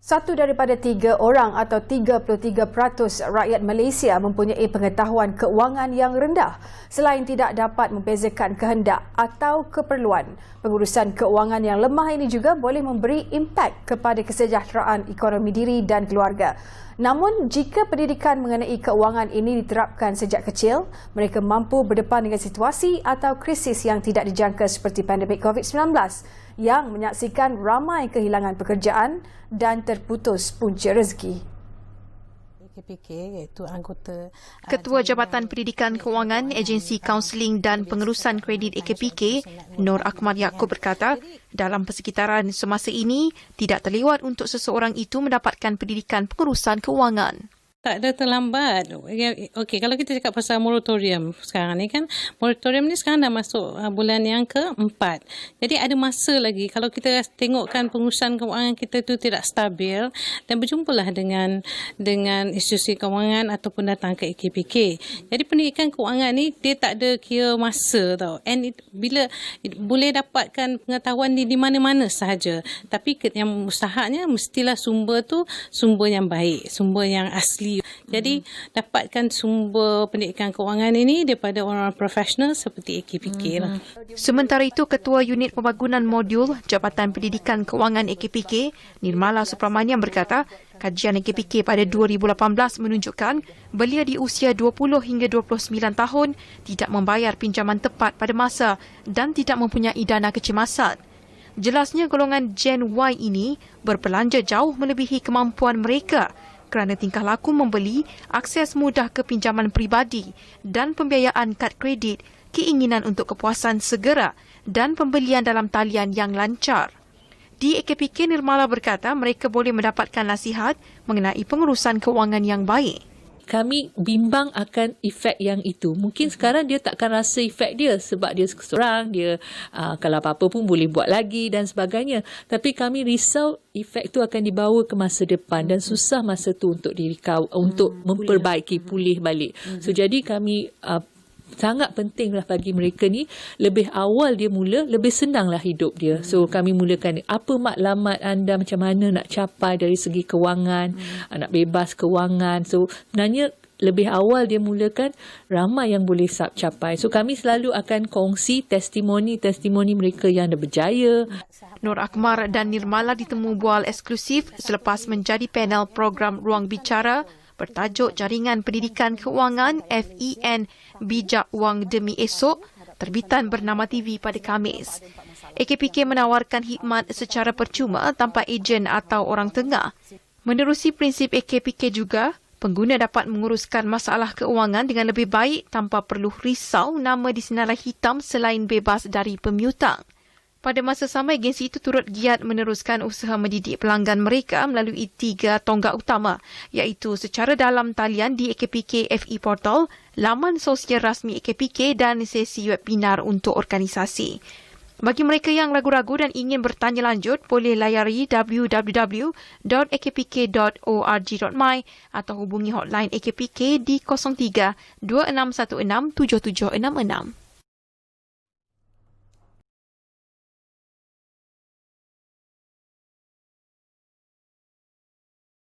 Satu daripada 3 orang atau 33% rakyat Malaysia mempunyai pengetahuan keuangan yang rendah selain tidak dapat membezakan kehendak atau keperluan. Pengurusan keuangan yang lemah ini juga boleh memberi impak kepada kesejahteraan ekonomi diri dan keluarga. Namun, jika pendidikan mengenai keuangan ini diterapkan sejak kecil, mereka mampu berdepan dengan situasi atau krisis yang tidak dijangka seperti pandemik COVID-19 yang menyaksikan ramai kehilangan pekerjaan dan terputus punca rezeki. Ketua Jabatan Pendidikan Kewangan, Agensi Kaunseling dan Pengurusan Kredit AKPK, Nur Akmal Yaakob berkata, dalam persekitaran semasa ini, tidak terlewat untuk seseorang itu mendapatkan pendidikan pengurusan kewangan. Tak ada terlambat. Okey, kalau kita cakap pasal moratorium sekarang ni kan, moratorium ni sekarang dah masuk bulan yang ke-4. Jadi ada masa lagi kalau kita tengokkan pengurusan kewangan kita tu tidak stabil dan berjumpalah dengan institusi kewangan ataupun datang ke AKPK. Jadi pendidikan kewangan ni dia tak ada kira masa tau. And bila boleh dapatkan pengetahuan di mana-mana sahaja. Tapi yang mustahaknya mestilah sumber tu sumber yang baik, sumber yang asli. Jadi dapatkan sumber pendidikan kewangan ini daripada orang-orang profesional seperti AKPK lah. Sementara itu, Ketua Unit Pembangunan Modul Jabatan Pendidikan Kewangan AKPK, Nirmala Supramaniam berkata, kajian AKPK pada 2018 menunjukkan belia di usia 20 hingga 29 tahun tidak membayar pinjaman tepat pada masa dan tidak mempunyai dana kecemasan. Jelasnya golongan Gen Y ini berbelanja jauh melebihi kemampuan mereka kerana tingkah laku membeli, akses mudah ke pinjaman peribadi dan pembiayaan kad kredit, keinginan untuk kepuasan segera dan pembelian dalam talian yang lancar. Di AKPK, Nirmala berkata mereka boleh mendapatkan nasihat mengenai pengurusan kewangan yang baik. Kami bimbang akan efek yang itu. Mungkin sekarang dia takkan rasa efek dia sebab dia seorang, dia kalau apa-apa pun boleh buat lagi dan sebagainya. Tapi kami risau efek tu akan dibawa ke masa depan dan susah masa tu untuk untuk memperbaiki, pulih balik. So jadi kami sangat pentinglah bagi mereka ni lebih awal dia mula, lebih senanglah hidup dia. So kami mulakan apa matlamat anda, macam mana nak capai dari segi kewangan, nak bebas kewangan. So sebenarnya lebih awal dia mulakan, ramai yang boleh capai. So kami selalu akan kongsi testimoni mereka yang dah berjaya. Nur Akmal dan Nirmala ditemu bual eksklusif selepas menjadi panel program Ruang Bicara bertajuk Jaringan Pendidikan Kewangan FEN Bijak Wang Demi Esok, terbitan Bernama TV pada Khamis. AKPK menawarkan khidmat secara percuma tanpa ejen atau orang tengah. Menerusi prinsip AKPK juga, pengguna dapat menguruskan masalah keuangan dengan lebih baik tanpa perlu risau nama disinalai hitam selain bebas dari pemiutang. Pada masa sama, agensi itu turut giat meneruskan usaha mendidik pelanggan mereka melalui 3 tonggak utama, iaitu secara dalam talian di AKPK FE Portal, laman sosial rasmi AKPK dan sesi webinar untuk organisasi. Bagi mereka yang ragu-ragu dan ingin bertanya lanjut, boleh layari www.akpk.org.my atau hubungi hotline AKPK di 03 2616 7766.